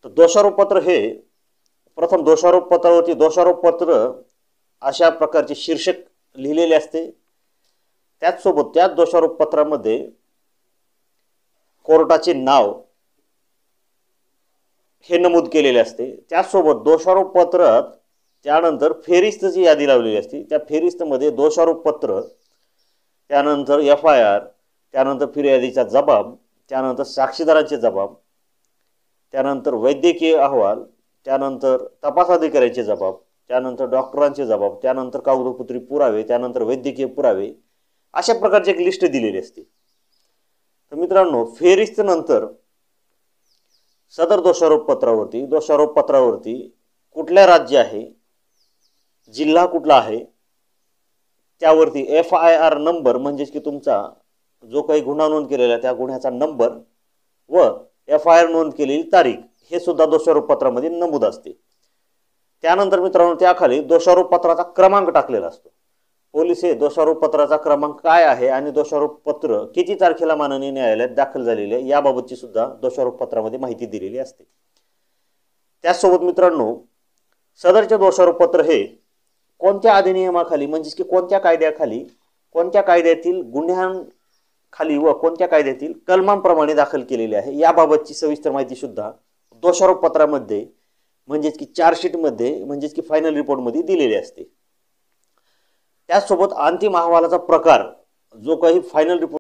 तर दोषारोपपत्र हे प्रथम दोषारोपपत्रावरती दोषारोपपत्र अशा प्रकारचे शीर्षक लिहिलेले असते। त्याचसोबत त्याच दोषारोपपत्रामध्ये कोर्टाचे नाव हे नमूद केलेले असते। त्याचसोबत दोषारोपपत्रात त्यानंतर फेरिस्तची यादी लावलेली असते। त्या फेरिस्तमध्ये दोषारोपपत्र, त्यानंतर FIR, त्यानंतर फिर्यादीचा जबाब, त्यानंतर साक्षीदारांचे जबाब, त्यानंतर वैद्यकीय अहवाल, त्यानंतर तपास अधिकाऱ्याचे जबाब, त्यानंतर डॉक्टरांचे जबाब, त्यानंतर कागदोपत्री पुरावे, त्यानंतर वैद्यकीय पुरावे, अशा प्रकारची एक लिस्ट दिलेली असते। तर मित्रांनो, फेरिस्त नंतर सदर दोषारोपपत्रावरती कुठल्या राज्य आहे, जिल्हा कुठला आहे, त्यावरती FIR नंबर म्हणजे की तुमचा जो काही गुन्हा नोंद केलेला त्या गुन्ह्याचा नंबर व FIR नोंद केलेली तारीख हे सुद्धा दोषारोपपत्रामध्ये नमूद असते। त्यानंतर मित्रांनो, त्याखाली दोषारोपपत्राचा क्रमांक टाकलेला असतो। पोलीस हे दोषारोपपत्राचा क्रमांक काय आहे आणि दोषारोपपत्र किती तारखेला माननीय न्यायालयात दाखल झालेले आहे याबाबतची सुद्धा दोषारोपपत्रामध्ये माहिती दिलेली असते। त्याचसोबत मित्रांनो, सदरचे दोषारोपपत्र हे कोणत्या अधिनियमाखाली म्हणजे की कोणत्या कायद्याखाली, कोणत्या कायद्यातील गुन्ह्यांखाली व कोणत्या कायद्यातील कलमांप्रमाणे दाखल केलेले आहे याबाबतची सविस्तर माहिती सुद्धा दोषारोपपत्रामध्ये म्हणजेच की चार्जशीटमध्ये म्हणजेच की फायनल रिपोर्टमध्ये दिलेली असते। त्याचसोबत अंतिम अहवालाचा प्रकार जो काही फायनल रिपोर्ट